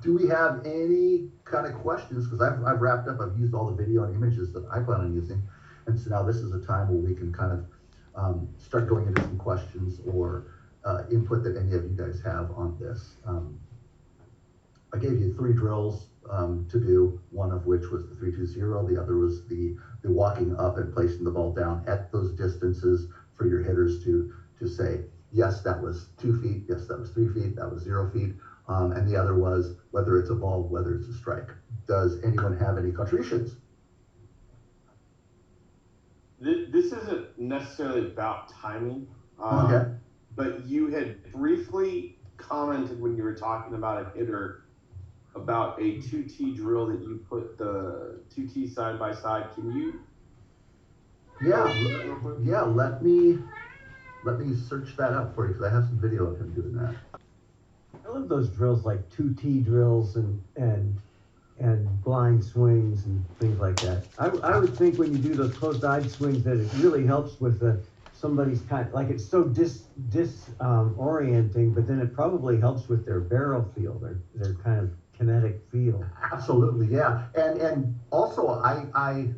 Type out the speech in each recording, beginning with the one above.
Do we have any kind of questions? Because I've wrapped up, I've used all the video and images that I plan on using. And so now this is a time where we can kind of start going into some questions or input that any of you guys have on this. I gave you 3 drills to do, one of which was the 3-2-0, the other was the walking up and placing the ball down at those distances for your hitters to say, yes, that was 2 feet, yes, that was 3 feet, that was 0 feet, and the other was whether it's a ball, whether it's a strike. Does anyone have any contributions? This isn't necessarily about timing, Okay. but you had briefly commented when you were talking about a hitter about a 2T drill that you put the 2T side by side. Can you? Yeah. Let me search that up for you because I have some video of him doing that. I love those drills like 2T drills and blind swings and things like that. I would think when you do those closed-eyed swings that it really helps with somebody's like it's so disorienting, but then it probably helps with their barrel feel, their kind of kinetic feel. Absolutely, yeah. And also I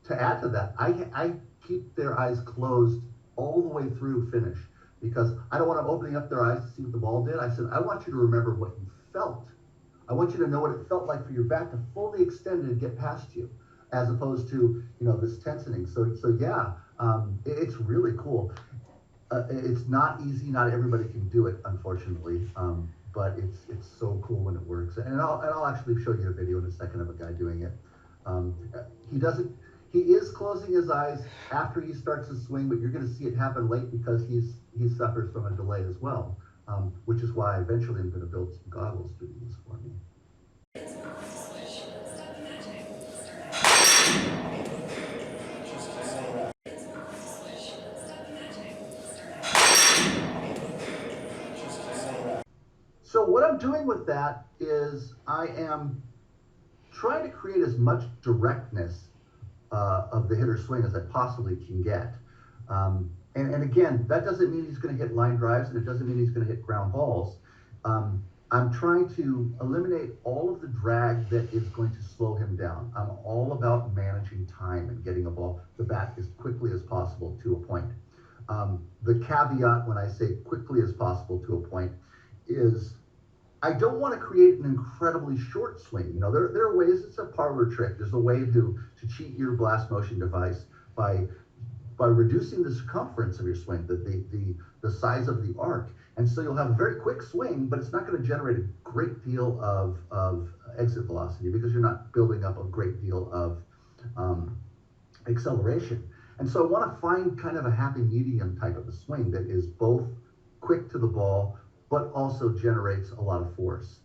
to add to that, I keep their eyes closed all the way through finish because I don't want them opening up their eyes to see what the ball did. I said, I want you to remember what you felt. I want you to know what it felt like for your bat to fully extend and get past you, as opposed to, this tensioning. So yeah, it's really cool. It's not easy. Not everybody can do it, unfortunately. But it's so cool when it works. And I'll actually show you a video in a second of a guy doing it. He is closing his eyes after he starts his swing, but you're going to see it happen late because he suffers from a delay as well, which is why eventually I'm going to build some goggles to do this for me. So what I'm doing with that is I am trying to create as much directness of the hitter's swing as I possibly can get. And again, that doesn't mean he's going to hit line drives, and it doesn't mean he's going to hit ground balls. I'm trying to eliminate all of the drag that is going to slow him down. I'm all about managing time and getting the bat as quickly as possible to a point. The caveat when I say quickly as possible to a point is I don't want to create an incredibly short swing. There are ways, it's a parlor trick. There's a way to cheat your blast motion device by reducing the circumference of your swing, the size of the arc. And so you'll have a very quick swing, but it's not going to generate a great deal of exit velocity because you're not building up a great deal of acceleration. And so I want to find kind of a happy medium type of a swing that is both quick to the ball, but also generates a lot of force.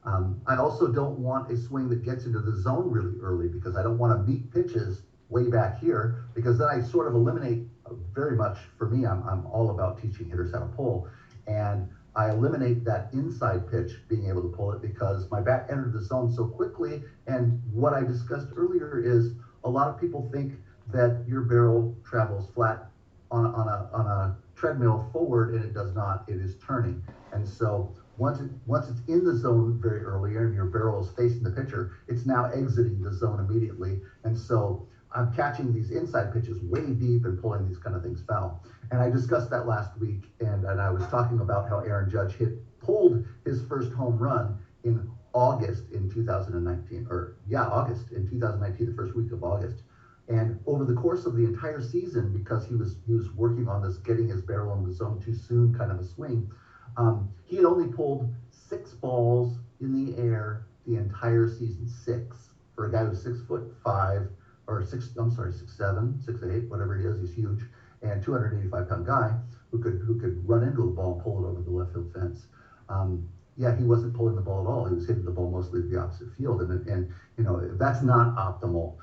I also don't want a swing that gets into the zone really early because I don't want to meet pitches way back here because then I sort of eliminate very much, for me, I'm all about teaching hitters how to pull. And I eliminate that inside pitch being able to pull it because my bat entered the zone so quickly. And what I discussed earlier is a lot of people think that your barrel travels flat on a treadmill forward, and it does not. It is turning. And so once it's in the zone very early and your barrel is facing the pitcher, it's now exiting the zone immediately. And so I'm catching these inside pitches way deep and pulling these kind of things foul. And I discussed that last week, and I was talking about how Aaron Judge pulled his first home run in August in 2019, August in 2019, the first week of August. And over the course of the entire season, because he was working on this, getting his barrel in the zone too soon kind of a swing, he had only pulled 6 balls in the air the entire season. 6 for a guy who's 6'5" or 6'7", 6'8", whatever he is. He's huge, and 285-pound guy who could run into the ball and pull it over the left field fence. He wasn't pulling the ball at all. He was hitting the ball mostly to the opposite field, and that's not optimal.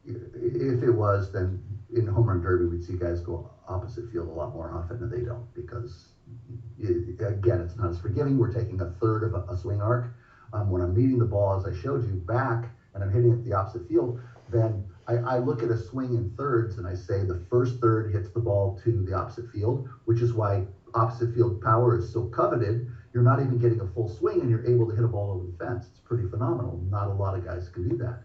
If it was, then in home run derby, we'd see guys go opposite field a lot more often, and they don't because, again, it's not as forgiving. We're taking a third of a swing arc. When I'm meeting the ball, as I showed you, back, and I'm hitting it the opposite field, then I look at a swing in thirds, and I say the first third hits the ball to the opposite field, which is why opposite field power is so coveted. you're not even getting a full swing and you're able to hit a ball over the fence. It's pretty phenomenal. Not a lot of guys can do that.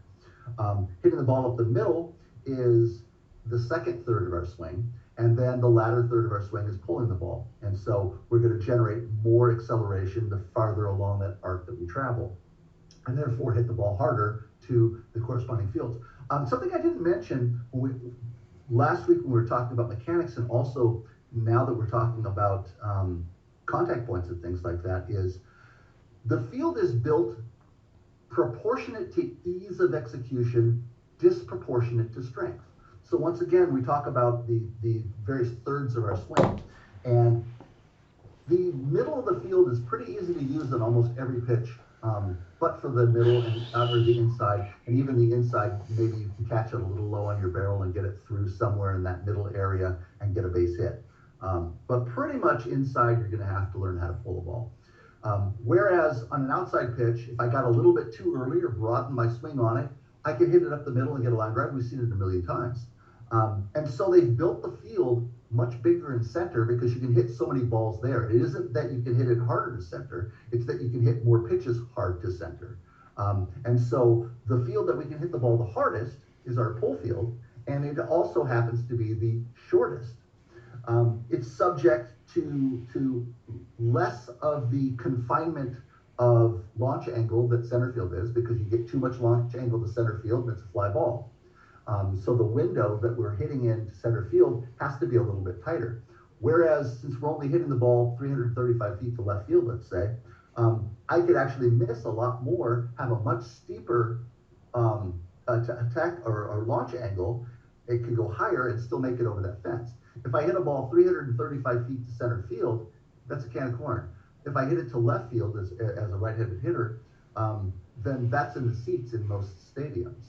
Hitting the ball up the middle is the second third of our swing, and then the latter third of our swing is pulling the ball. And so we're going to generate more acceleration the farther along that arc that we travel, and therefore hit the ball harder to the corresponding fields. Something I didn't mention last week when we were talking about mechanics, and also now that we're talking about contact points and things like that, is the field is built proportionate to ease of execution, disproportionate to strength. So once again, we talk about the various thirds of our swing, and the middle of the field is pretty easy to use on almost every pitch, but for the middle and or the inside, and even the inside, maybe you can catch it a little low on your barrel and get it through somewhere in that middle area and get a base hit. But pretty much inside, you're going to have to learn how to pull the ball. Whereas on an outside pitch, if I got a little bit too early or broadened my swing on it, I could hit it up the middle and get a line drive. We've seen it a million times. And so they've built the field much bigger in center because you can hit so many balls there. It isn't that you can hit it harder to center, it's that you can hit more pitches hard to center. And so the field that we can hit the ball the hardest is our pull field, and it also happens to be the shortest. It's subject to less of the confinement of launch angle that center field is, because you get too much launch angle to center field and it's a fly ball. So the window that we're hitting into center field has to be a little bit tighter. Whereas since we're only hitting the ball 335 feet to left field, let's say, I could actually miss a lot more, have a much steeper attack or launch angle. It can go higher and still make it over that fence. If I hit a ball 335 feet to center field, that's a can of corn. If I hit it to left field as a right-handed hitter, then that's in the seats in most stadiums.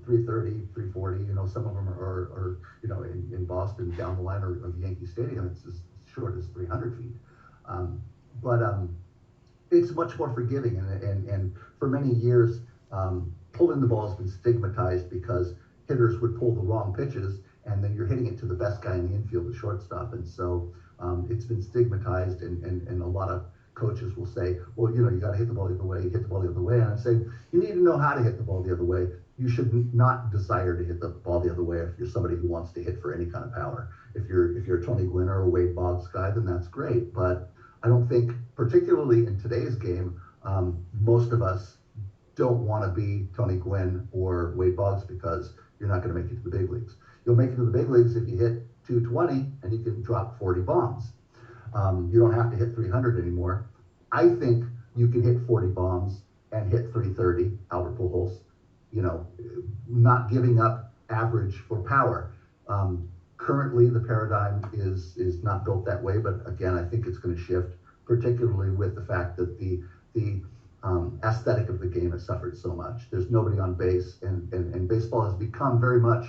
330, 340, some of them are in Boston down the line of Yankee Stadium, it's as short as 300 feet. But it's much more forgiving, and for many years, pulling the ball has been stigmatized because hitters would pull the wrong pitches, and then you're hitting it to the best guy in the infield, the shortstop. And so it's been stigmatized, and a lot of coaches will say, well, you got to hit the ball the other way, hit the ball the other way. And I'm saying, you need to know how to hit the ball the other way. You should not desire to hit the ball the other way if you're somebody who wants to hit for any kind of power. If you're a Tony Gwynn or a Wade Boggs guy, then that's great. But I don't think, particularly in today's game, most of us don't want to be Tony Gwynn or Wade Boggs, because you're not going to make it to the big leagues. You'll make it to the big leagues if you hit 220 and you can drop 40 bombs. You don't have to hit 300 anymore. I think you can hit 40 bombs and hit 330, Albert Pujols, not giving up average for power. Currently, the paradigm is not built that way, but again, I think it's going to shift, particularly with the fact that the aesthetic of the game has suffered so much. There's nobody on base, and baseball has become very much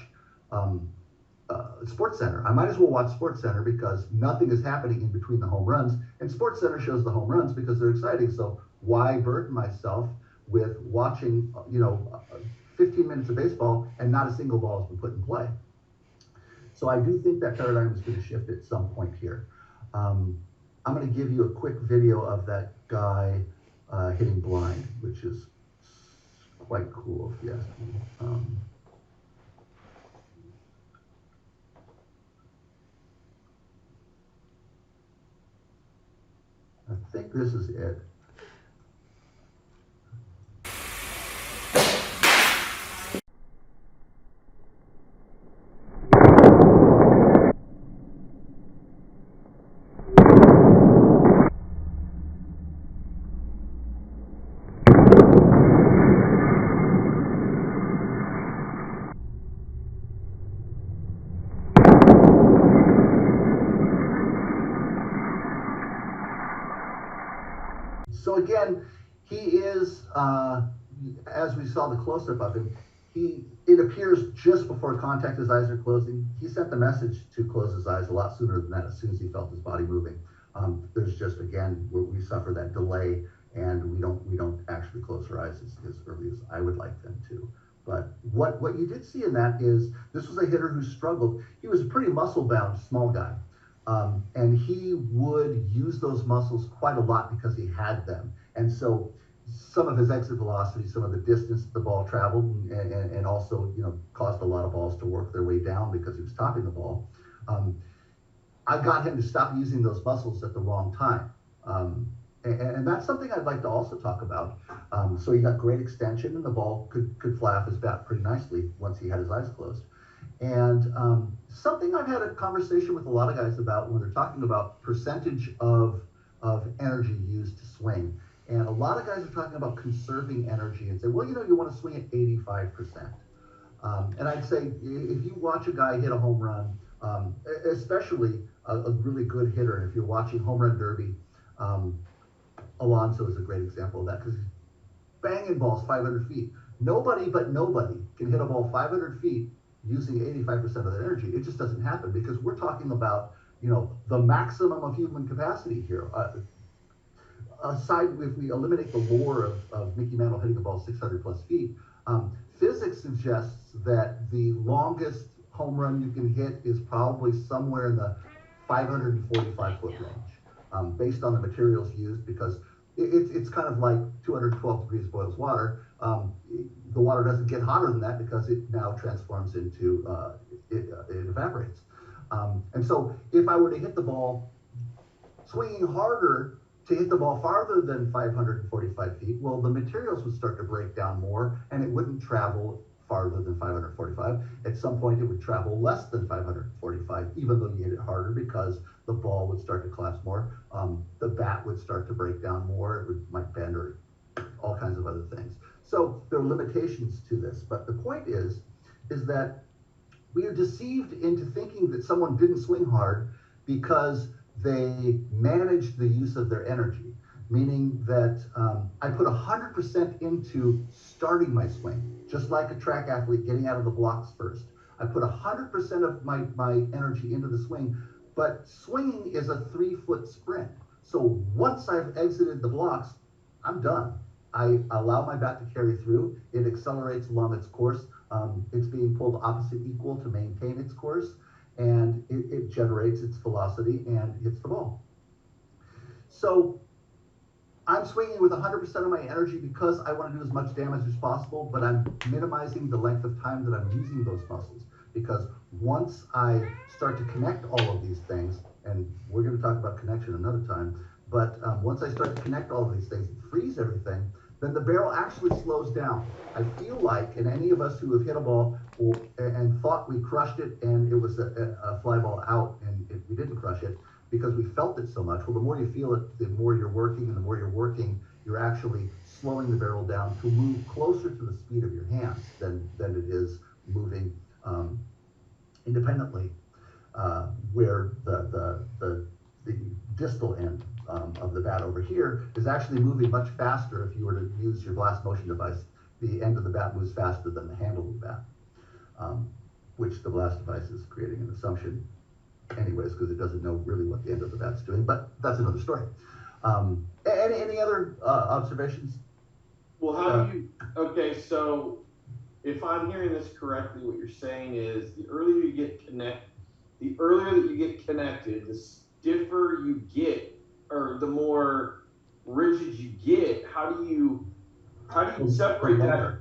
Sports Center. I might as well watch Sports Center because nothing is happening in between the home runs, and Sports Center shows the home runs because they're exciting. So why burden myself with watching 15 minutes of baseball and not a single ball has been put in play? So I do think that paradigm is going to shift at some point here. I'm going to give you a quick video of that guy hitting blind, which is quite cool if you ask me. I think this is it. So again, he is, as we saw the close-up of him, it appears just before contact, his eyes are closing. He sent the message to close his eyes a lot sooner than that, as soon as he felt his body moving. There's just, again, where we suffer that delay, and we don't actually close our eyes as early as I would like them to. But what you did see in that is, this was a hitter who struggled. He was a pretty muscle-bound, small guy. And he would use those muscles quite a lot because he had them. And so some of his exit velocity, some of the distance the ball traveled, and also, caused a lot of balls to work their way down because he was topping the ball. I got him to stop using those muscles at the wrong time. And that's something I'd like to also talk about. So he got great extension, and the ball could fly off his bat pretty nicely once he had his eyes closed. And something I've had a conversation with a lot of guys about when they're talking about percentage of energy used to swing. And a lot of guys are talking about conserving energy and say, well, you want to swing at 85%. And I'd say if you watch a guy hit a home run, especially a really good hitter, and if you're watching Home Run Derby, Alonso is a great example of that because he's banging balls 500 feet. Nobody can hit a ball 500 feet using 85% of their energy. It just doesn't happen because we're talking about, the maximum of human capacity here. Aside, if we eliminate the lore of Mickey Mantle hitting a ball 600 plus feet, physics suggests that the longest home run you can hit is probably somewhere in the 545 foot range, based on the materials used, because it's kind of like 212 degrees boils water. The water doesn't get hotter than that because it now transforms into, it evaporates. And so if I were to hit the ball swinging harder to hit the ball farther than 545 feet, well, the materials would start to break down more and it wouldn't travel farther than 545. At some point, it would travel less than 545, even though you hit it harder, because the ball would start to collapse more. The bat would start to break down more. Might bend, or all kinds of other things. So there are limitations to this. But the point is that we are deceived into thinking that someone didn't swing hard because they managed the use of their energy, meaning that I put 100% into starting my swing, just like a track athlete getting out of the blocks first. I put 100% of my energy into the swing, but swinging is a 3-foot sprint. So once I've exited the blocks, I'm done. I allow my bat to carry through. It accelerates along its course. It's being pulled opposite equal to maintain its course, and it generates its velocity and hits the ball. So I'm swinging with 100% of my energy because I want to do as much damage as possible, but I'm minimizing the length of time that I'm using those muscles, because once I start to connect all of these things, and we're going to talk about connection another time, but once I start to connect all of these things and freeze everything, then the barrel actually slows down. I feel like, and any of us who have hit a ball and thought we crushed it and it was a fly ball out and we didn't crush it because we felt it so much. Well, the more you feel it, the more you're working, and the more you're working, you're actually slowing the barrel down to move closer to the speed of your hands than it is moving independently, where the distal end of the bat over here is actually moving much faster. If you were to use your blast motion device, the end of the bat moves faster than the handle of the bat, which the blast device is creating an assumption anyways, because it doesn't know really what the end of the bat's doing, but that's another story. Any other observations? Well, okay, so if I'm hearing this correctly, what you're saying is the earlier that you get connected, the stiffer you get, or the more rigid you get. How do you separate that?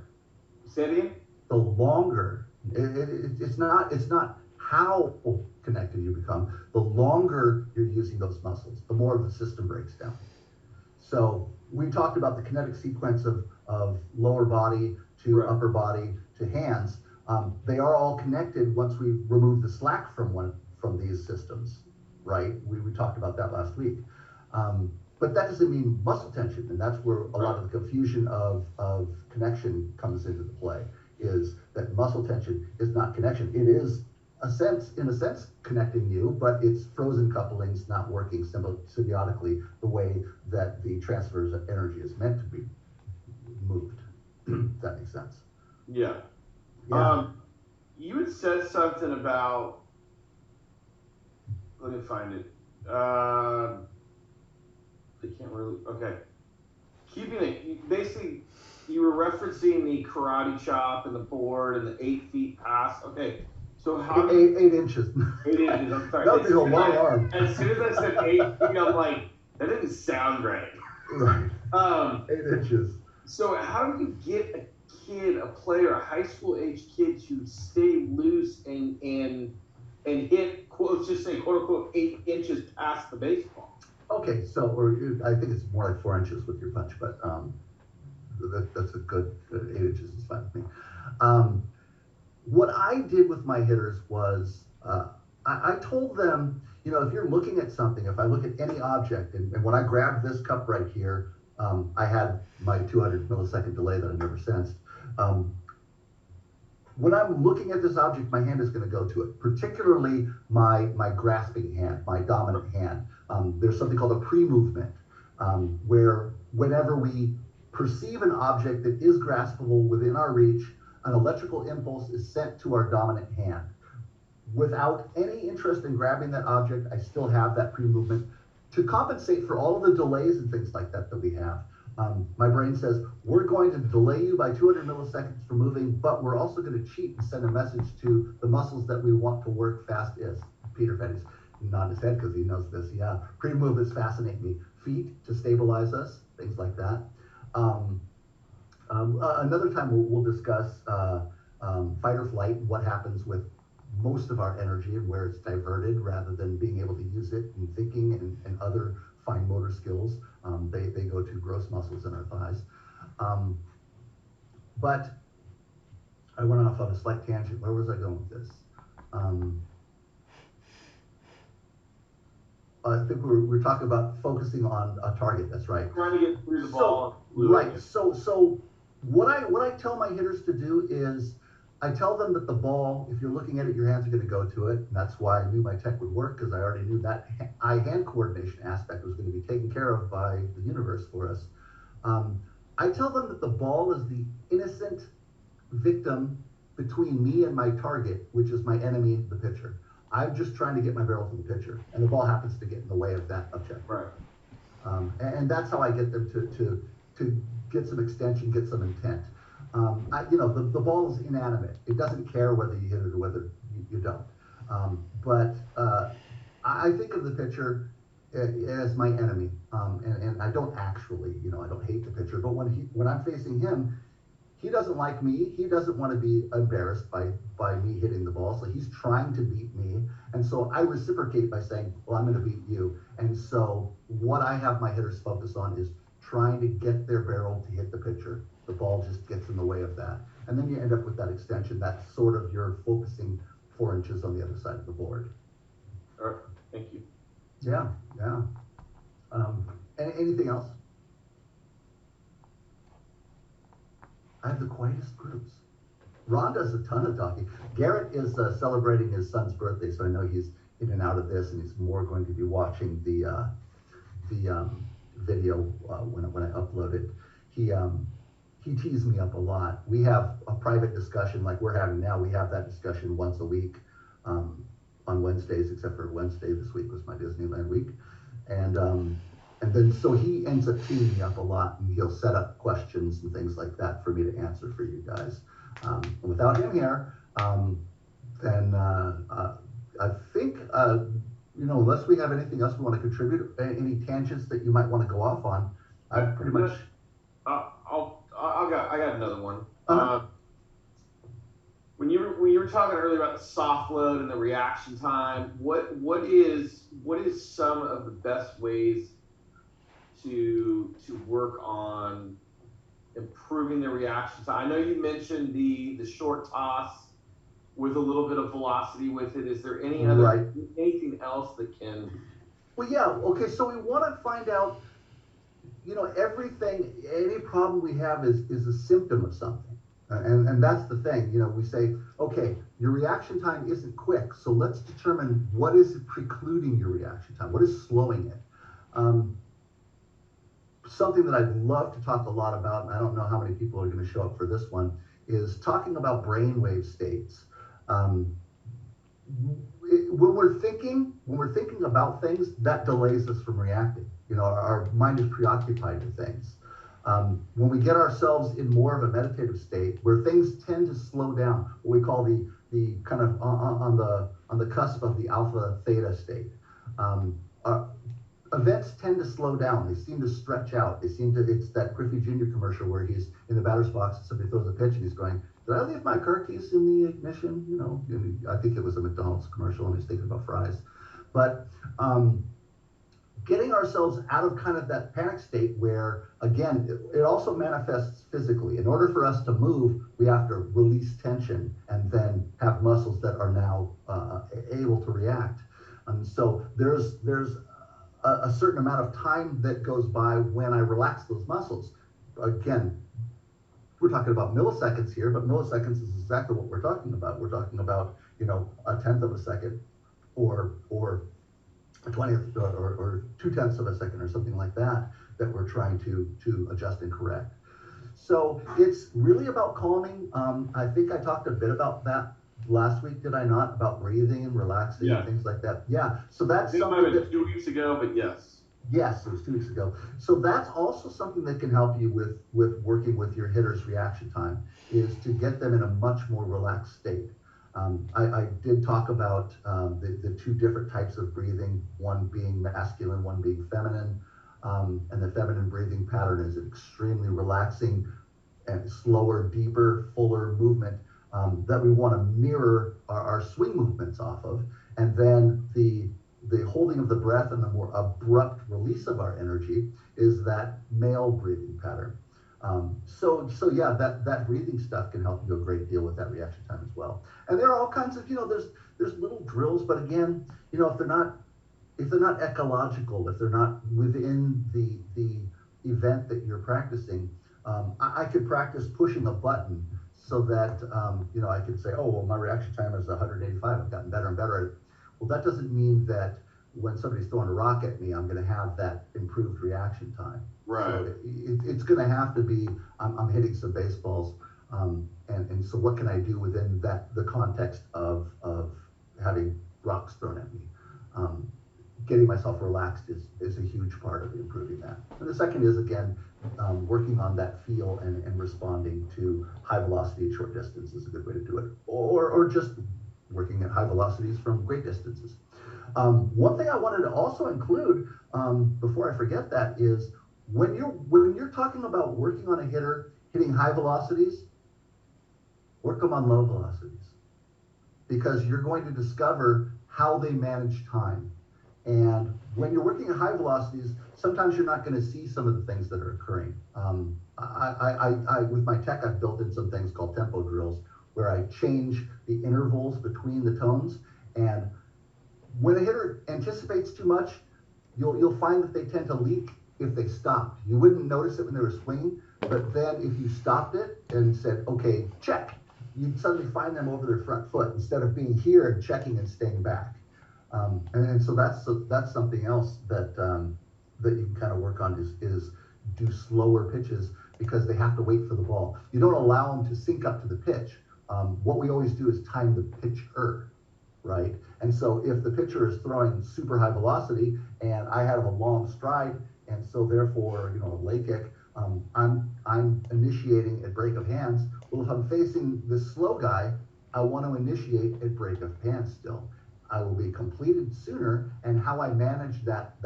Say it again? The longer, it's not how connected you become. The longer you're using those muscles, the more the system breaks down. So we talked about the kinetic sequence of lower body to upper body to hands. They are all connected once we remove the slack from these systems, right? We talked about that last week. But that doesn't mean muscle tension, and that's where a lot of the confusion of connection comes into the play, is that muscle tension is not connection. It is, in a sense, connecting you, but it's frozen couplings not working symbiotically the way that the transfers of energy is meant to be moved. If that makes sense. Yeah. You had said something about, let me find it. I can't really, okay. Keeping it, basically, you were referencing the karate chop and the board and the 8 feet pass. Okay, So how do you, 8 inches. 8 inches? I'm sorry. That would be a long arm. As soon as I said 8 feet, I'm like, that didn't sound right. Right. Um, 8 inches. So how do you get a kid, a player, a high school age kid to stay loose and hit, let's just say, quote unquote, 8 inches past the baseball? Okay, so I think it's more like 4 inches with your punch, but that's a good 8 inches is fine with me. What I did with my hitters was I told them, if you're looking at something, if I look at any object, and when I grabbed this cup right here, I had my 200 millisecond delay that I never sensed. When I'm looking at this object, my hand is going to go to it, particularly my grasping hand, my dominant hand. There's something called a pre-movement, where whenever we perceive an object that is graspable within our reach, an electrical impulse is sent to our dominant hand. Without any interest in grabbing that object, I still have that pre-movement to compensate for all of the delays and things like that we have. My brain says, we're going to delay you by 200 milliseconds for moving, but we're also going to cheat and send a message to the muscles that we want to work fast is. Peter Fetty's nodding his head because he knows this. Yeah, pre-movements fascinate me. Feet to stabilize us, things like that. Another time we'll discuss fight or flight, what happens with most of our energy and where it's diverted rather than being able to use it in thinking and other fine motor skills. They go to gross muscles in our thighs. But I went off on a slight tangent. Where was I going with this? I think we're talking about focusing on a target. That's right. Trying to get through the ball. Right. So what I tell my hitters to do is I tell them that the ball, if you're looking at it, your hands are going to go to it. And that's why I knew my tech would work, because I already knew that eye-hand coordination aspect was going to be taken care of by the universe for us. I tell them that the ball is the innocent victim between me and my target, which is my enemy, the pitcher. I'm just trying to get my barrel to the pitcher, and the ball happens to get in the way of that objective. Right. And that's how I get them to get some extension, get some intent. The ball is inanimate. It doesn't care whether you hit it or whether you don't. But I think of the pitcher as my enemy, and I don't actually, I don't hate the pitcher. But when I'm facing him, he doesn't like me. He doesn't want to be embarrassed by me hitting the ball. So he's trying to beat me, and so I reciprocate by saying, "Well, I'm going to beat you." And so what I have my hitters focus on is trying to get their barrel to hit the pitcher. The ball just gets in the way of that. And then you end up with that extension. That's sort of your focusing 4 inches on the other side of the board. All right, thank you. Yeah. Anything else? I have the quietest groups. Ron does a ton of talking. Garrett is celebrating his son's birthday, so I know he's in and out of this, and he's more going to be watching the video when I upload it. He teased me up a lot. We have a private discussion like we're having now. We have that discussion once a week on Wednesdays, except for Wednesday this week was my Disneyland week. And then so he ends up teeing me up a lot, and he'll set up questions and things like that for me to answer for you guys. And without him here, then I think, unless we have anything else we want to contribute, any tangents that you might want to go off on, I've pretty much. I got another one. When you were talking earlier about the soft load and the reaction time, what is some of the best ways to work on improving the reaction time? I know you mentioned the short toss with a little bit of velocity with it. Is there anything else that can? Well, yeah. Okay. So we want to find out. Everything, any problem we have is a symptom of something. And that's the thing, we say, okay, your reaction time isn't quick, so let's determine what is precluding your reaction time, what is slowing it. Something that I'd love to talk a lot about, and I don't know how many people are going to show up for this one, is talking about brainwave states. When we're thinking about things, that delays us from reacting. Our mind is preoccupied with things. When we get ourselves in more of a meditative state, where things tend to slow down, what we call the the kind of on the cusp of the alpha theta state. Uh, Events tend to slow down. They seem to stretch out. It's that Griffey Jr. commercial where he's in the batter's box and somebody throws a pitch and he's going, did I leave my car keys in the ignition? You know, I think it was a McDonald's commercial and he's thinking about fries. But getting ourselves out of kind of that panic state where, again, it also manifests physically. In order for us to move, we have to release tension and then have muscles that are now able to react. So there's a certain amount of time that goes by when I relax those muscles. Again, we're talking about milliseconds here, but milliseconds is exactly what we're talking about. We're talking about, you know, a tenth of a second or a 20th or 2/10 of a second or something like that we're trying to adjust and correct. So it's really about calming. I think I talked a bit about that last week, did I not? About breathing and relaxing and things like that. Yeah. So that's something that 2 weeks ago, but yes. Yes, it was 2 weeks ago. So that's also something that can help you with working with your hitter's reaction time, is to get them in a much more relaxed state. I did talk about the two different types of breathing, one being masculine, one being feminine. And the feminine breathing pattern is an extremely relaxing and slower, deeper, fuller movement that we want to mirror our swing movements off of. And then the holding of the breath and the more abrupt release of our energy is that male breathing pattern. So yeah, that breathing stuff can help you a great deal with that reaction time as well. And there are all kinds of, there's little drills, but again, if they're not ecological, if they're not within the event that you're practicing, I could practice pushing a button so that, I could say, oh, well, my reaction time is 185. I've gotten better and better at it. Well, that doesn't mean that when somebody's throwing a rock at me, I'm going to have that improved reaction time. Right. So it's going to have to be, I'm hitting some baseballs. And so what can I do within the context of having rocks thrown at me? Getting myself relaxed is a huge part of improving that. And the second is, again, working on that feel and responding to high velocity at short distance is a good way to do it. Or just working at high velocities from great distances. One thing I wanted to also include, before I forget that, is when you're talking about working on a hitter, hitting high velocities, work them on low velocities. Because you're going to discover how they manage time. And when you're working at high velocities, sometimes you're not going to see some of the things that are occurring. With my tech, I've built in some things called tempo drills, where I change the intervals between the tones. And when a hitter anticipates too much, you'll find that they tend to leak if they stopped. You wouldn't notice it when they were swinging, but then if you stopped it and said, okay, check, you'd suddenly find them over their front foot instead of being here and checking and staying back. And so that's something else that you can kind of work on is do slower pitches, because they have to wait for the ball. You don't allow them to sync up to the pitch. What we always do is time the pitcher, right? And so if the pitcher is throwing super high velocity and I have a long stride, and so therefore, a leg kick, I'm initiating at break of hands. Well, if I'm facing this slow guy, I want to initiate at break of hands still. I will be completed sooner, and how I manage that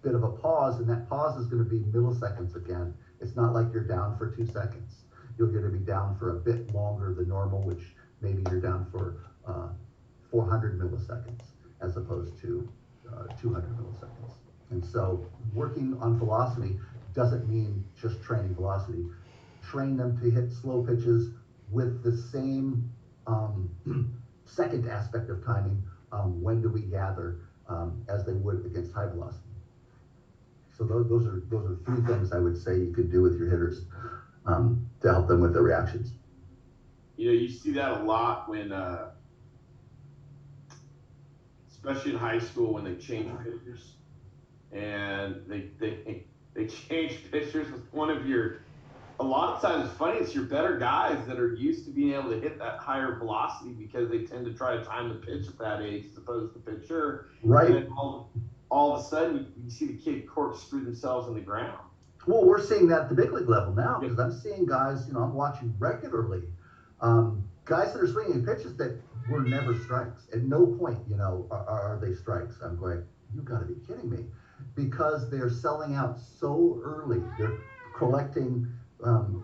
bit of a pause, and that pause is going to be milliseconds again. It's not like you're down for 2 seconds. You're going to be down for a bit longer than normal, which maybe you're down for 400 milliseconds as opposed to 200 milliseconds. And so working on velocity doesn't mean just training velocity. Train them to hit slow pitches with the same second aspect of timing. When do we gather, as they would against high velocity. So those are 3 things I would say you could do with your hitters to help them with their reactions. You see that a lot when, especially in high school, when they change pitchers, and they change pitchers with one of your. A lot of times, it's funny, it's your better guys that are used to being able to hit that higher velocity because they tend to try to time the pitch at that age as opposed to the pitcher. Right. And then all of a sudden, you see the kid corkscrew themselves in the ground. Well, we're seeing that at the big league level now, because I'm seeing guys, I'm watching regularly, guys that are swinging pitches that were never strikes. At no point, are they strikes. I'm going, you got to be kidding me, because they're selling out so early. They're collecting.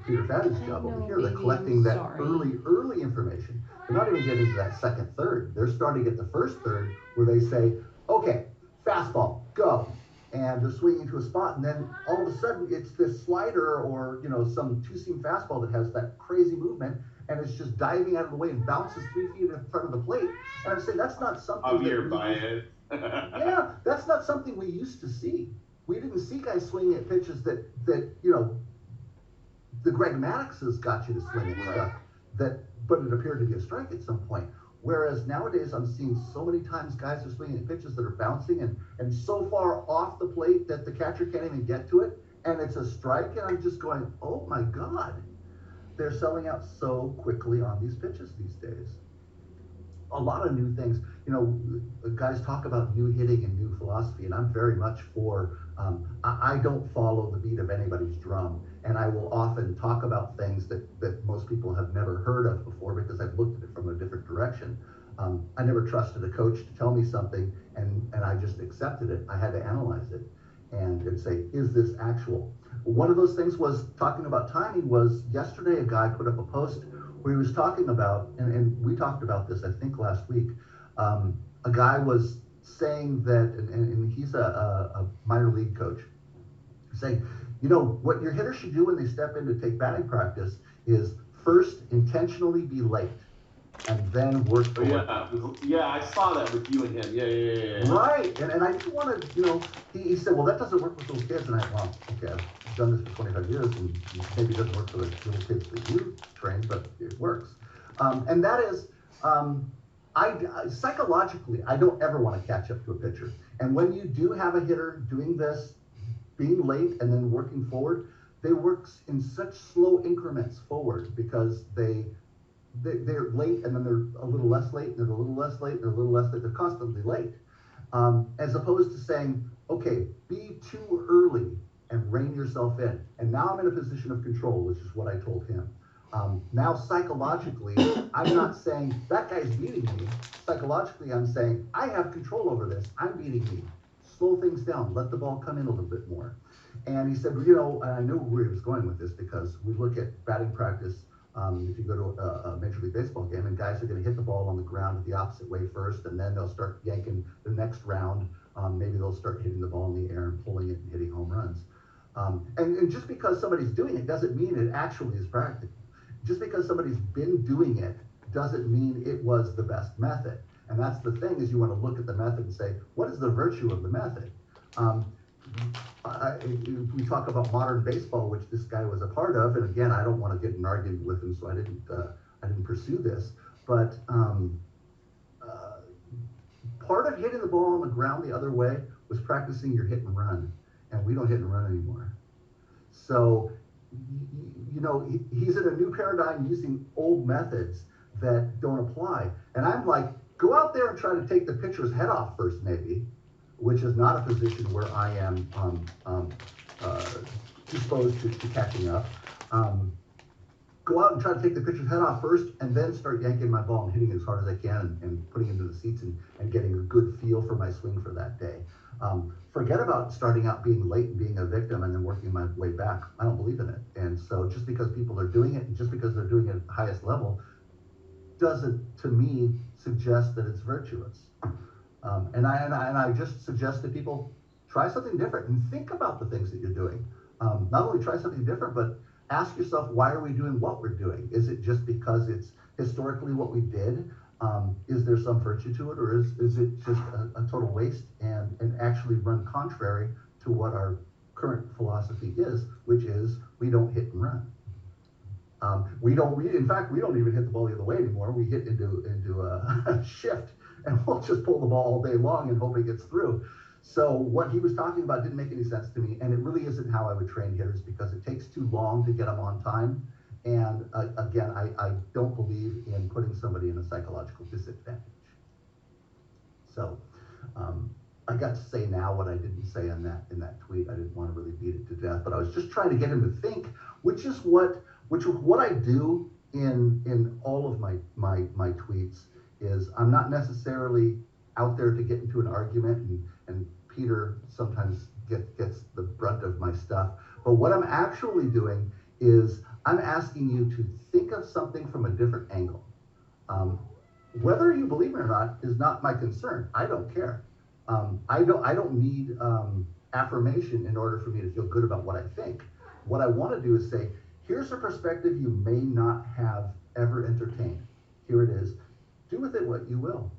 Peter Fadden's job over here. They're collecting that early information. They're not even getting to that second third. They're starting at the first third where they say, okay, fastball, go. And they're swinging to a spot, and then all of a sudden it's this slider or some two-seam fastball that has that crazy movement, and it's just diving out of the way and bounces 3 feet in front of the plate. And I'm saying that's not something. Yeah, that's not something we used to see. We didn't see guys swinging at pitches that the Greg Maddoxes got you to swing at stuff but it appeared to be a strike at some point. Whereas nowadays I'm seeing so many times guys are swinging at pitches that are bouncing and so far off the plate that the catcher can't even get to it, and it's a strike, and I'm just going, oh my God. They're selling out so quickly on these pitches these days. A lot of new things. Guys talk about new hitting and new philosophy, and I'm very much for, I don't follow the beat of anybody's drum, and I will often talk about things that most people have never heard of before because I've looked at it from a different direction. I never trusted a coach to tell me something, and I just accepted it. I had to analyze it and say, is this actual? One of those things was talking about timing. Was yesterday a guy put up a post where he was talking about, and we talked about this, I think, last week. A guy was saying that, and he's a minor league coach, saying, what your hitters should do when they step in to take batting practice is first intentionally be late and then work for Yeah, I saw that with you and him. Yeah. Right, and I didn't want to, he said, well, that doesn't work with those kids. And okay, I've done this for 25 years, and maybe it doesn't work for the little kids that you train, but it works. And that is, psychologically, I don't ever want to catch up to a pitcher. And when you do have a hitter doing this, being late and then working forward, they work in such slow increments forward because they're late, and then they're a little less late, and they're a little less late, and they're a little less late. They're constantly late. As opposed to saying, okay, be too early and rein yourself in. And now I'm in a position of control, which is what I told him. Now psychologically, I'm not saying that guy's beating me. Psychologically, I'm saying I have control over this. I'm beating me. Slow things down. Let the ball come in a little bit more. And he said, and I knew where he was going with this because we look at batting practice. If you go to a Major League Baseball game, and guys are going to hit the ball on the ground the opposite way first, and then they'll start yanking the next round. Maybe they'll start hitting the ball in the air and pulling it and hitting home runs. And just because somebody's doing it doesn't mean it actually is practical. Just because somebody's been doing it doesn't mean it was the best method. And that's the thing, is you want to look at the method and say, what is the virtue of the method? We talk about modern baseball, which this guy was a part of, and again, I don't want to get in an argument with him, so I didn't pursue this. But part of hitting the ball on the ground the other way was practicing your hit and run, and we don't hit and run anymore. So, he's in a new paradigm using old methods that don't apply. And I'm like, go out there and try to take the pitcher's head off first, maybe, which is not a position where I am disposed to catching up. Go out and try to take the pitcher's head off first, and then start yanking my ball and hitting it as hard as I can and putting it into the seats and getting a good feel for my swing for that day. Forget about starting out being late and being a victim and then working my way back. I don't believe in it. And so just because people are doing it, and just because they're doing it at the highest level, doesn't, to me, suggest that it's virtuous. And I just suggest that people try something different and think about the things that you're doing. Not only try something different, but ask yourself, why are we doing what we're doing? Is it just because it's historically what we did? Is there some virtue to it, or is it just a total waste and actually run contrary to what our current philosophy is, which is we don't hit and run. In fact, we don't even hit the ball the other way anymore. We hit into a shift, and we'll just pull the ball all day long and hope it gets through. So what he was talking about didn't make any sense to me, and it really isn't how I would train hitters, because it takes too long to get them on time. And again, I don't believe in putting somebody in a psychological disadvantage. So I got to say now what I didn't say in that tweet. I didn't want to really beat it to death, but I was just trying to get him to think, which is what I do in all of my tweets, is I'm not necessarily out there to get into an argument, and Peter sometimes gets the brunt of my stuff. But what I'm actually doing is I'm asking you to think of something from a different angle. Whether you believe it or not is not my concern. I don't care. I don't need affirmation in order for me to feel good about what I think. What I want to do is say, here's a perspective you may not have ever entertained. Here it is. Do with it what you will.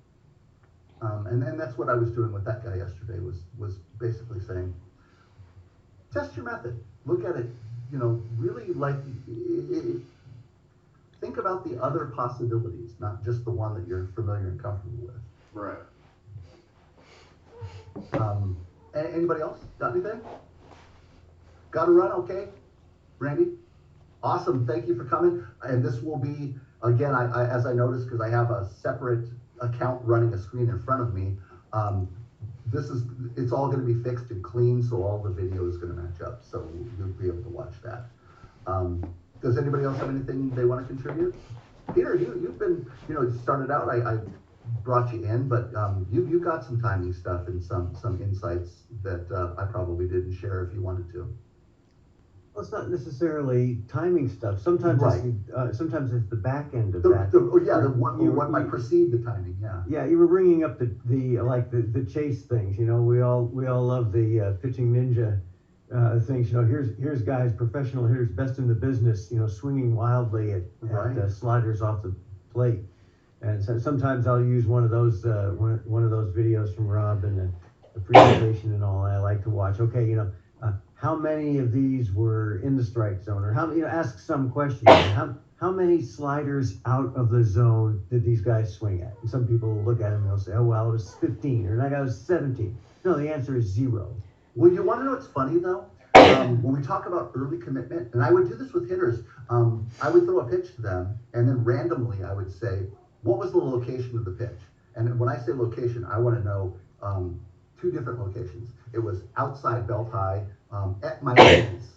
And that's what I was doing with that guy yesterday, was basically saying, test your method. Look at it, really think about the other possibilities, not just the one that you're familiar and comfortable with. Right. Anybody else got anything? Got to run? Okay. Randy? Awesome. Thank you for coming. And this will be, again, I as I noticed, because I have a separate account running a screen in front of me, it's all going to be fixed and clean, so all the video is going to match up. So you'll be able to watch that. Does anybody else have anything they want to contribute? Peter, you've been, started out, I brought you in, but you got some timing stuff and some insights that I probably didn't share if you wanted to. Well, it's not necessarily timing stuff. Sometimes sometimes it's the back end of that. What might precede the timing. Yeah. Yeah, you were bringing up the chase things. We all love the pitching ninja things. Here's guys, professional hitters, best in the business. Swinging wildly at sliders off the plate. And so sometimes I'll use one of those videos from Rob and the presentation and all. I like to watch. Okay, how many of these were in the strike zone, or how ask some questions. How many sliders out of the zone did these guys swing at? And some people will look at them and they'll say, oh well, it was 15, or that guy was 17. No, the answer is 0. Well, you want to know what's funny though? When we talk about early commitment, and I would do this with hitters, I would throw a pitch to them, and then randomly I would say, what was the location of the pitch? And when I say location, I want to know 2 different locations. It was outside belt high, at my knees.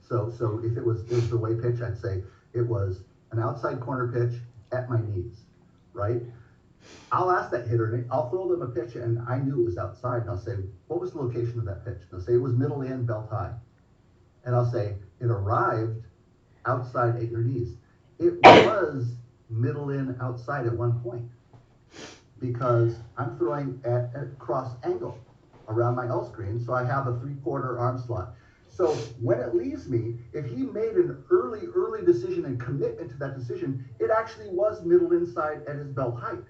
So if it was the way pitch, I'd say it was an outside corner pitch at my knees, right? I'll ask that hitter, and I'll throw them a pitch, and I knew it was outside, and I'll say, what was the location of that pitch? They'll say it was middle in, belt high. And I'll say, it arrived outside at your knees. It was middle in, outside at one point, because I'm throwing at a cross angle around my L screen, so I have a 3/4 arm slot. So when it leaves me, if he made an early decision and commitment to that decision, it actually was middle inside at his belt height.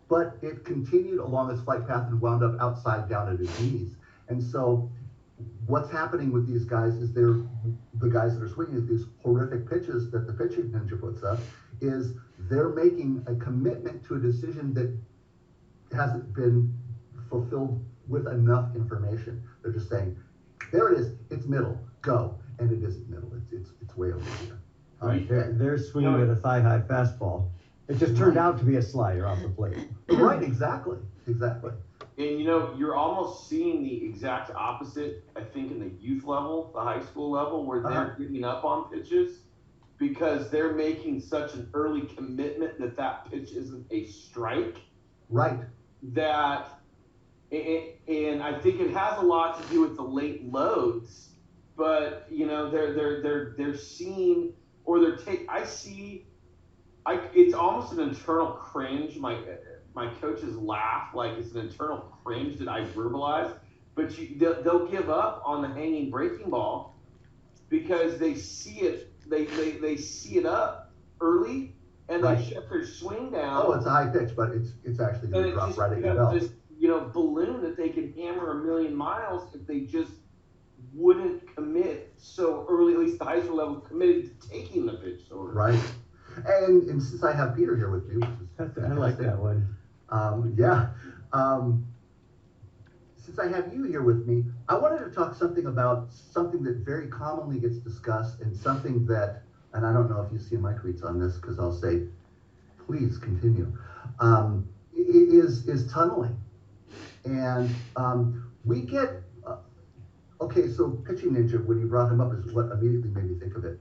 But it continued along his flight path and wound up outside down at his knees. And so what's happening with these guys is the guys that are swinging these horrific pitches that the pitching ninja puts up, is they're making a commitment to a decision that hasn't been fulfilled with enough information. They're just saying, there it is, it's middle, go. And it isn't middle, it's way over here. Right, they're swinging at a thigh-high fastball. It just turned out to be a slider off the plate. Right, exactly. And you're almost seeing the exact opposite, I think, in the youth level, the high school level, where they're giving up on pitches because they're making such an early commitment that pitch isn't a strike. Right. And I think it has a lot to do with the late loads, but they're seeing, or it's almost an internal cringe. My coaches laugh like it's an internal cringe that I verbalize, but they'll give up on the hanging breaking ball because they see it. They see it up early, and they shut their swing down. Oh, it's a high pitch, but it's actually going to drop right at your belt. This, balloon that they can hammer a million miles if they just wouldn't commit so early. At least the high school level committed to taking the pitch so early. Right. And since I have Peter here with me, which is I like that one. Since I have you here with me, I wanted to talk about something that very commonly gets discussed, and something that, and I don't know if you've seen my tweets on this, because I'll say, please continue, is tunneling. And we get, so pitching ninja, when you brought him up, is what immediately made me think of it.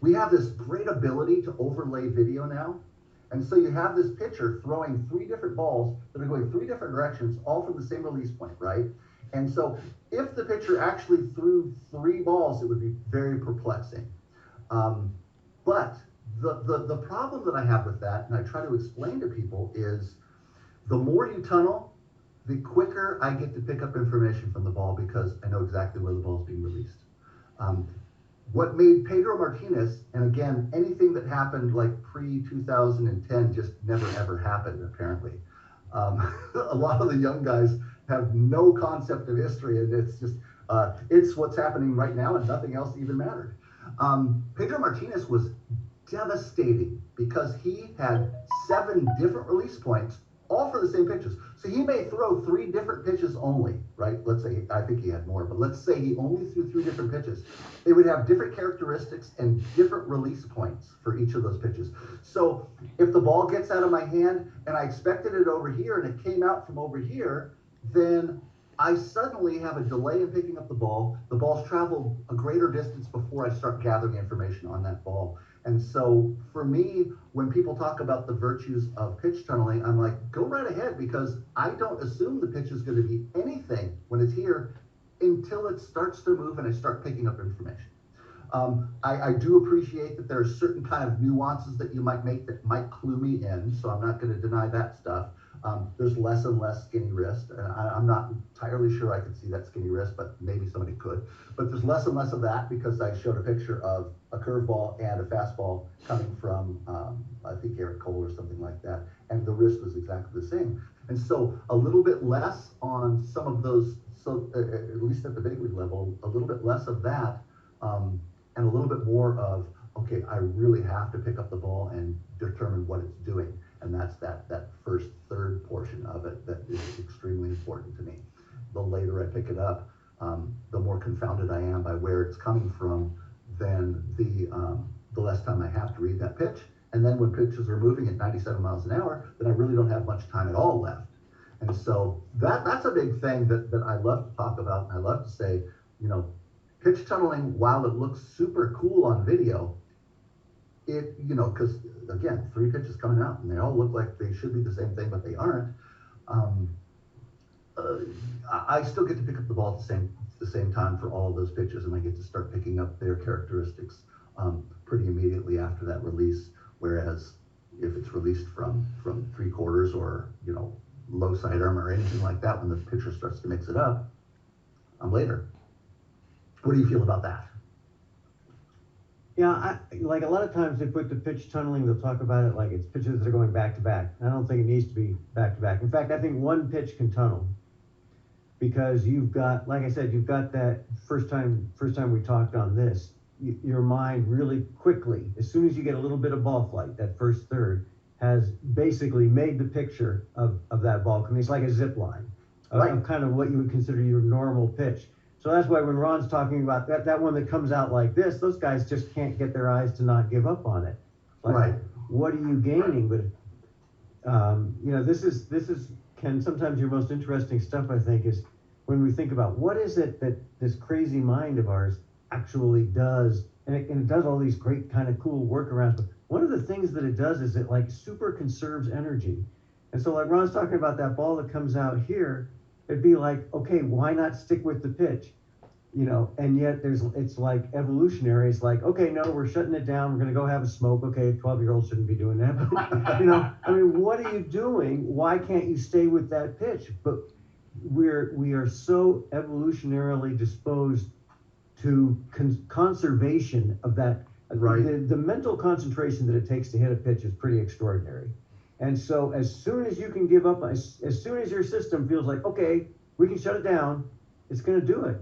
We have this great ability to overlay video now. And so you have this pitcher throwing 3 different balls that are going 3 different directions, all from the same release point, right? And so if the pitcher actually threw 3 balls, it would be very perplexing. But the problem that I have with that, and I try to explain to people, is the more you tunnel, the quicker I get to pick up information from the ball because I know exactly where the ball is being released. What made Pedro Martinez, and again, anything that happened like pre-2010 just never ever happened, apparently. A lot of the young guys have no concept of history, and it's just, it's what's happening right now, and nothing else even mattered. Pedro Martinez was devastating because he had 7 different release points, all for the same pitches. So he may throw 3 different pitches only, right? Let's say, I think he had more, but let's say he only threw 3 different pitches. They would have different characteristics and different release points for each of those pitches. So if the ball gets out of my hand and I expected it over here and it came out from over here, then I suddenly have a delay in picking up the ball. The ball's traveled a greater distance before I start gathering information on that ball. And so for me, when people talk about the virtues of pitch tunneling, I'm like, go right ahead, because I don't assume the pitch is going to be anything when it's here until it starts to move and I start picking up information. I do appreciate that there are certain kind of nuances that you might make that might clue me in, so I'm not going to deny that stuff. There's less and less skinny wrist, and I'm not entirely sure I could see that skinny wrist, but maybe somebody could. But there's less and less of that because I showed a picture of a curveball and a fastball coming from, I think, Eric Cole or something like that, and the wrist was exactly the same. And so a little bit less on some of those, so at least at the big league level, a little bit less of that, and a little bit more of, okay, I really have to pick up the ball and determine what it's doing. And that's that first third portion of it that is extremely important to me. The later I pick it up, the more confounded I am by where it's coming from, then the less time I have to read that pitch. And then when pitches are moving at 97 miles an hour, then I really don't have much time at all left. And so that's a big thing that I love to talk about. And I love to say, you know, pitch tunneling, while it looks super cool on video, it, you know, because again, 3 pitches coming out and they all look like they should be the same thing, but they aren't. I still get to pick up the ball at the same time for all of those pitches, and I get to start picking up their characteristics pretty immediately after that release. Whereas if it's released from 3/4 or, you know, low sidearm or anything like that, when the pitcher starts to mix it up, I'm later. What do you feel about that? Yeah, like a lot of times they put the pitch tunneling, they'll talk about it like it's pitches that are going back to back. I don't think it needs to be back to back. In fact, I think one pitch can tunnel because you've got, like I said, you've got that first time we talked on this, your mind really quickly, as soon as you get a little bit of ball flight, that first third has basically made the picture of that ball. I mean, it's like a zip line of kind of what you would consider your normal pitch. So that's why when Ron's talking about that one that comes out like this, those guys just can't get their eyes to not give up on it. Like, right. What are you gaining? But you know, this is Ken, sometimes your most interesting stuff, I think, is when we think about what is it that this crazy mind of ours actually does, and it does all these great kind of cool workarounds. But one of the things that it does is it like super conserves energy. And so like Ron's talking about that ball that comes out here, it'd be like, okay, why not stick with the pitch? You know, and yet it's like evolutionary. It's like, okay, no, we're shutting it down. We're going to go have a smoke. Okay, 12-year-olds shouldn't be doing that. But, you know, I mean, what are you doing? Why can't you stay with that pitch? But we are so evolutionarily disposed to conservation of that. Right. The mental concentration that it takes to hit a pitch is pretty extraordinary. And so as soon as you can give up, as soon as your system feels like, okay, we can shut it down, it's going to do it.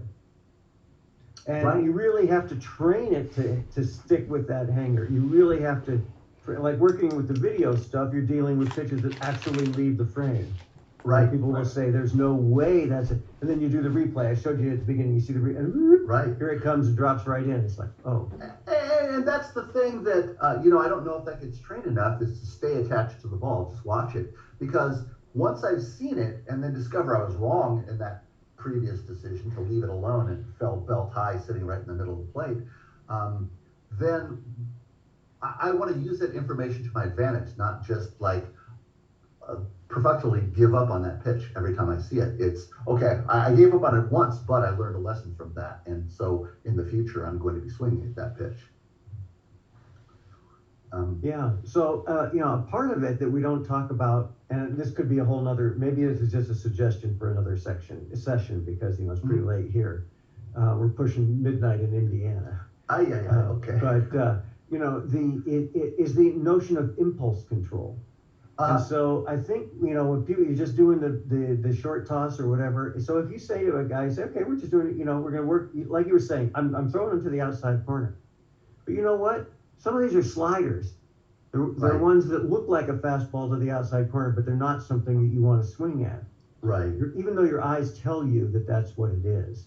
And right. You really have to train it to stick with that hanger. You really have to, like working with the video stuff, you're dealing with pitches that actually leave the frame. Right. People will say, there's no way that's it. And then you do the replay. I showed you at the beginning, you see the replay. Right. Here it comes and drops right in. It's like, oh. And that's the thing that, you know, I don't know if that gets trained enough, is to stay attached to the ball, just watch it. Because once I've seen it and then discover I was wrong in that previous decision to leave it alone and fell belt high sitting right in the middle of the plate, then I want to use that information to my advantage, not just like perfunctorily give up on that pitch every time I see it. It's okay, I gave up on it once, but I learned a lesson from that. And so in the future, I'm going to be swinging at that pitch. Yeah, so, part of it that we don't talk about, and this could be a whole nother, maybe this is just a suggestion for another session, because, it's pretty late here. We're pushing midnight in Indiana. Okay. But, it is the notion of impulse control. And so I think, when people, you're just doing the short toss or whatever. So if you say to a guy, you say, okay, we're just doing it, we're going to work, like you were saying, I'm throwing them to the outside corner. But you know what? Some of these are sliders. They're ones that look like a fastball to the outside corner, but they're not something that you want to swing at. Right. Even though your eyes tell you that that's what it is.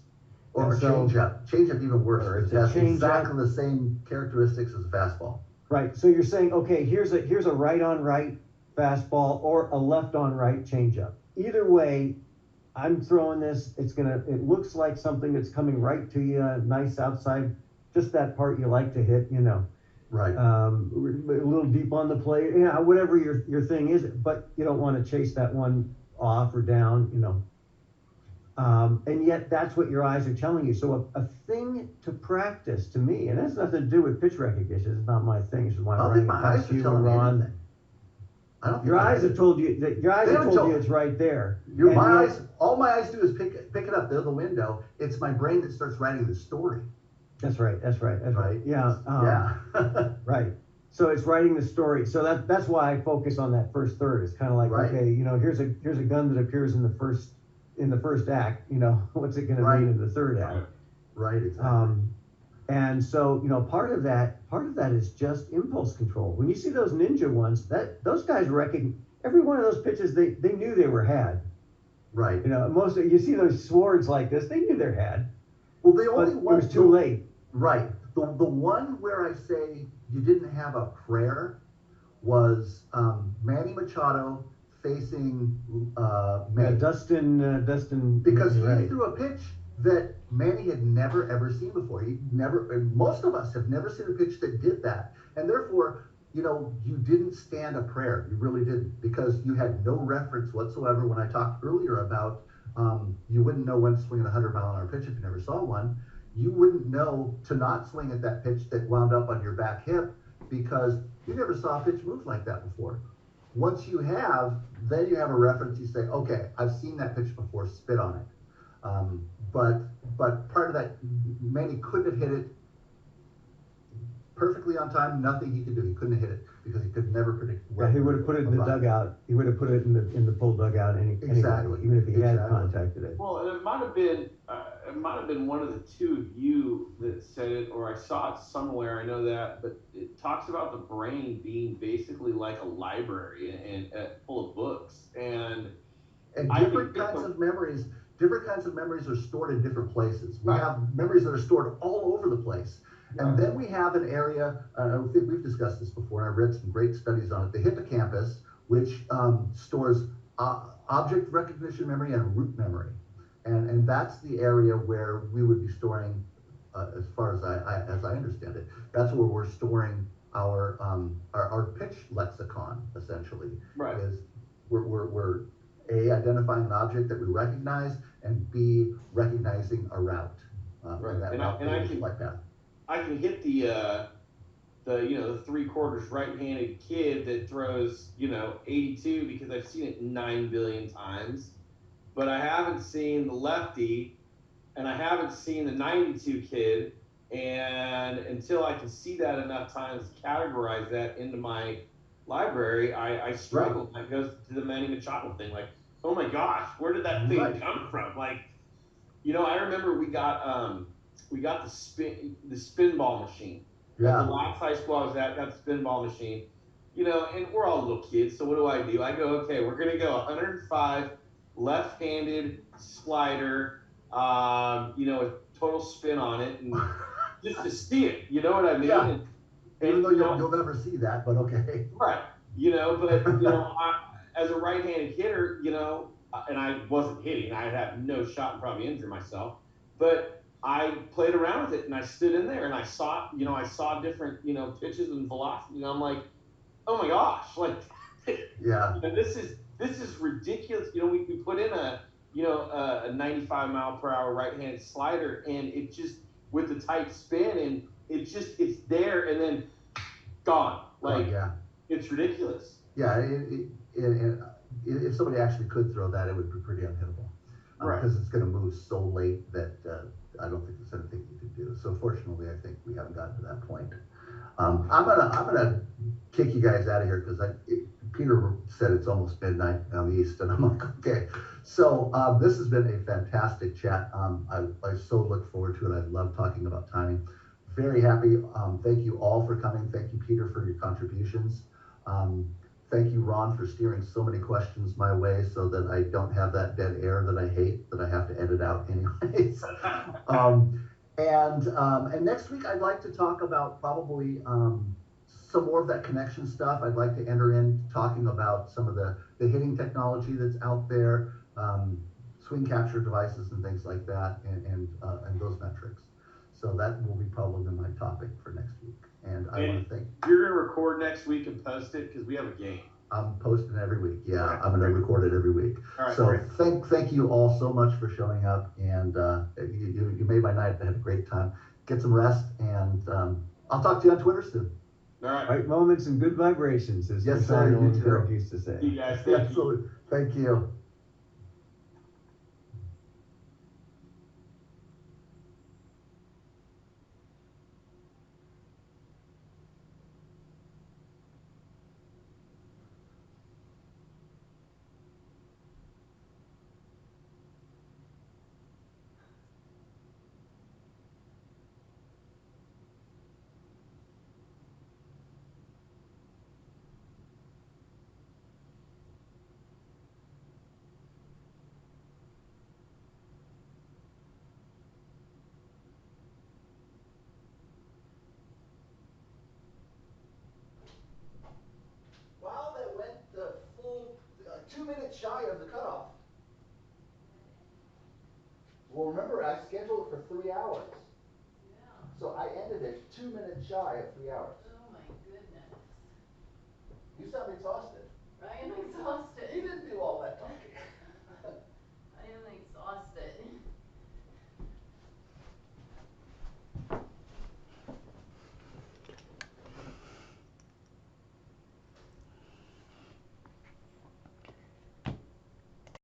Or change-up. Change-up even worse. It has exactly the same characteristics as a fastball. Right. So you're saying, okay, here's a right-on-right fastball or a left-on-right changeup. Either way, I'm throwing this. It looks like something that's coming right to you, nice outside, just that part you like to hit, Right. A little deep on the plate, whatever your thing is, but you don't want to chase that one off or down, and yet that's what your eyes are telling you. So a thing to practice to me, and that's nothing to do with pitch recognition. It's not my thing. It's why I'm running past you and Ron. Your eyes have told you that it's right there. All my eyes do is pick it up. They're the window. It's my brain that starts writing the story. That's right. Yeah. Yeah. Right. So it's writing the story. So that's why I focus on that first third. It's kind of like, okay, here's a gun that appears in the first act. What's it going to mean in the third act? Right. Exactly. And so part of that is just impulse control. When you see those ninja ones, those guys every one of those pitches they knew they were had. Right. You see those swords like this, they knew they're had. Well, the only one it was too late. Right. The one where I say you didn't have a prayer was Manny Machado facing Manny. Dustin. Because he threw a pitch that Manny had never ever seen before. And most of us have never seen a pitch that did that. And therefore, you didn't stand a prayer. You really didn't, because you had no reference whatsoever. When I talked earlier about you wouldn't know when to swing a 100-mile-an-hour pitch if you never saw one. You wouldn't know to not swing at that pitch that wound up on your back hip because you never saw a pitch move like that before. Once you have, then you have a reference. You say, okay, I've seen that pitch before, spit on it. But part of that, Manny couldn't have hit it perfectly on time. Nothing he could do. He couldn't have hit it because he could never predict. Yeah, he would have put it in the dugout. He would have put it in the full dugout exactly. Anyway, even if he had contacted it. Well, and it might have been one of the two of you that said it, or I saw it somewhere. I know that, but it talks about the brain being basically like a library and full of books, and different kinds of memories. Different kinds of memories are stored in different places. We have memories that are stored all over the place. And then we have an area, I think we've discussed this before, and I've read some great studies on it, the hippocampus, which stores object recognition memory and root memory. And that's the area where we would be storing, as far as I understand it, that's where we're storing our pitch lexicon, essentially. Right. Is we're A, identifying an object that we recognize, and B, recognizing a route. Right. I can hit the 3/4 right-handed kid that throws 82 because I've seen it 9 billion times, but I haven't seen the lefty, and I haven't seen the 92 kid, and until I can see that enough times to categorize that into my library, I struggle. That goes to the Manny Machado thing, like, oh my gosh, where did that thing come from? Like, I remember we got the spinball machine. Yeah. The last high school I was at got the spinball machine. And we're all little kids, so what do? I go, okay, we're gonna go 105 left-handed slider, with total spin on it, and just to see it, you know what I mean? Yeah. Even though you'll never see that, but okay. Right. As a right-handed hitter, and I wasn't hitting, I'd have no shot and probably injure myself, but I played around with it and I stood in there and I saw different, pitches and velocity. And I'm like, oh my gosh, like, Yeah. this is ridiculous. We put in a 95 mile per hour right hand slider, and it just with the tight spin, and it's there and then gone. Like, Yeah. it's ridiculous. Yeah. If somebody actually could throw that, it would be pretty unhittable. Right. Because it's going to move so late that I don't think there's anything you could do. So fortunately, I think we haven't gotten to that point. I'm gonna kick you guys out of here because Peter said it's almost midnight on the east, and I'm like, okay. So this has been a fantastic chat. I so look forward to it. I love talking about timing. Very happy. Thank you all for coming. Thank you, Peter, for your contributions. Thank you, Ron, for steering so many questions my way so that I don't have that dead air that I hate, that I have to edit out anyways. And next week, I'd like to talk about probably some more of that connection stuff. I'd like to enter in talking about some of the hitting technology that's out there, swing capture devices and things like that, and those metrics. So that will be probably my topic for next week. And I want to thank. You're going to record next week and post it because we have a game. I'm posting every week. Yeah, Okay. I'm going to record it every week. All right, so great. thank you all so much for showing up, and you made my night. I had a great time. Get some rest, and I'll talk to you on Twitter soon. All right. Right moments and good vibrations, as Yes, sir, you Simon too. Kirk used to say. You guys, thank you. Absolutely. Thank you. Wow, that went the full 2 minutes shy of the cutoff. Well, remember, I scheduled it for 3 hours. Yeah. So I ended it 2 minutes shy of 3 hours.